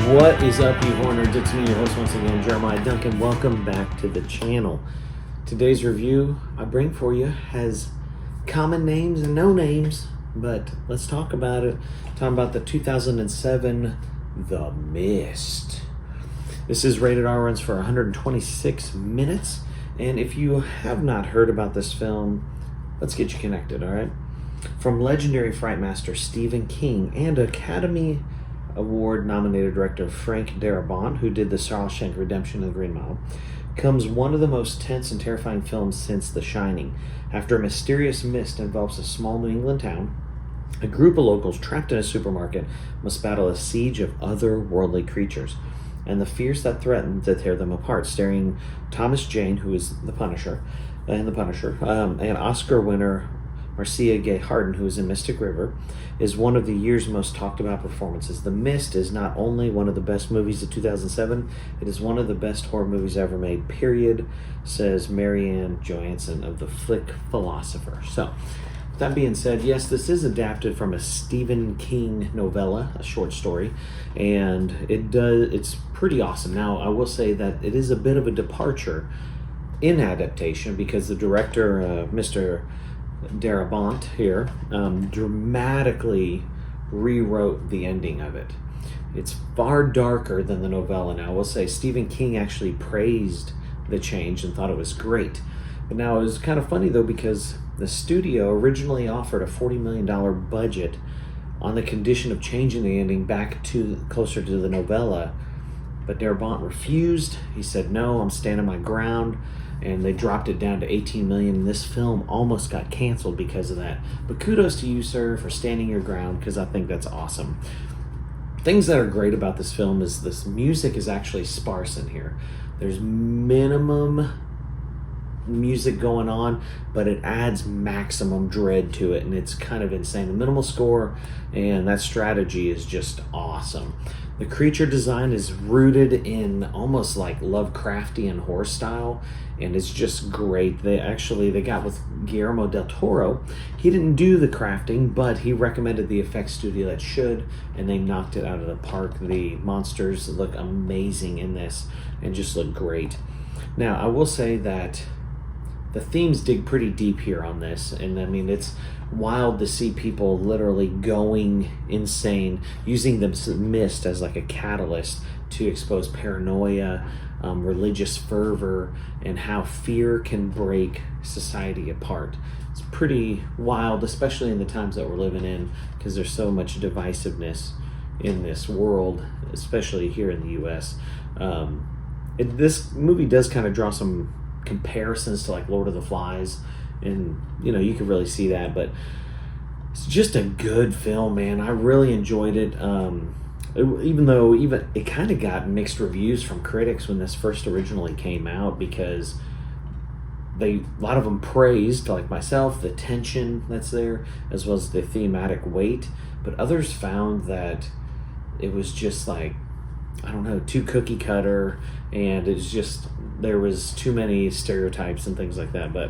What is up, you horners? It's me, your host once again, Jeremiah Duncan. Welcome back to the channel. Today's review I bring for you has common names and no names, but let's talk about it. Talking about the 2007 The Mist. This is rated R, runs for 126 minutes, and if you have not heard about this film, let's get you connected, all right? From legendary fright master Stephen King and Academy Award-nominated director Frank Darabont, who did The Shawshank Redemption and The Green Mile, comes one of the most tense and terrifying films since The Shining. After a mysterious mist envelops a small New England town, a group of locals trapped in a supermarket must battle a siege of otherworldly creatures and the fears that threaten to tear them apart. Starring Thomas Jane, who is the Punisher, and Oscar winner Marcia Harden, who is in Mystic River, is one of the year's most talked about performances. The Mist is not only one of the best movies of 2007, it is one of the best horror movies ever made, period, says Marianne Johansson of the Flick Philosopher. So, with that being said, yes, this is adapted from a Stephen King novella, a short story, and it's pretty awesome. Now, I will say that it is a bit of a departure in adaptation because the director, Mr. Darabont here, dramatically rewrote the ending of it. It's far darker than the novella. Now, I will say Stephen King actually praised the change and thought it was great. But now it was kind of funny though, because the studio originally offered a $40 million budget on the condition of changing the ending back to closer to the novella, but Darabont refused. He said, no, I'm standing my ground. And they dropped it down to $18 million, and this film almost got canceled because of that. But kudos to you, sir, for standing your ground, because I think that's awesome. Things that are great about this film is this music is actually sparse in here. There's minimum music going on, but it adds maximum dread to it, and it's kind of insane. The minimal score and that strategy is just awesome. The creature design is rooted in almost like Lovecraftian horror style, and it's just great. They got with Guillermo del Toro. He didn't do the crafting, but he recommended the effects studio that should, and they knocked it out of the park. The monsters look amazing in this and just look great. Now, I will say that the themes dig pretty deep here on this, and I mean, it's wild to see people literally going insane, using the mist as like a catalyst to expose paranoia, religious fervor, and how fear can break society apart. It's pretty wild, especially in the times that we're living in, because there's so much divisiveness in this world, especially here in the U.S. This movie does kind of draw some comparisons to like Lord of the Flies, and you can really see that, but it's just a good film, man. I really enjoyed it. Even though it kind of got mixed reviews from critics when this first originally came out, because a lot of them praised, like myself, the tension that's there as well as the thematic weight, but others found that it was just like, I don't know, too cookie cutter, and it's just, there was too many stereotypes and things like that. But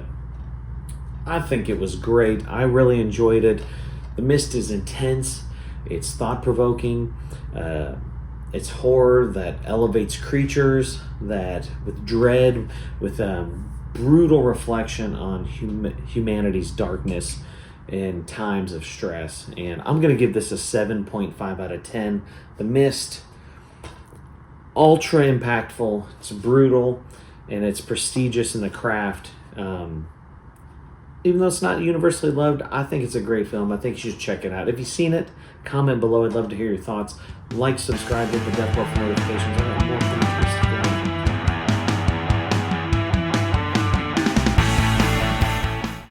I think it was great. I really enjoyed it. The Mist is intense. It's thought-provoking. It's horror that elevates creatures, that with dread, with brutal reflection on humanity's darkness in times of stress. And I'm going to give this a 7.5 out of 10. The Mist, ultra impactful. It's brutal, and it's prestigious in the craft. Even though it's not universally loved, I think it's a great film. I think you should check it out. If you've seen it, comment below. I'd love to hear your thoughts. Like, subscribe, hit the bell for notifications. I got more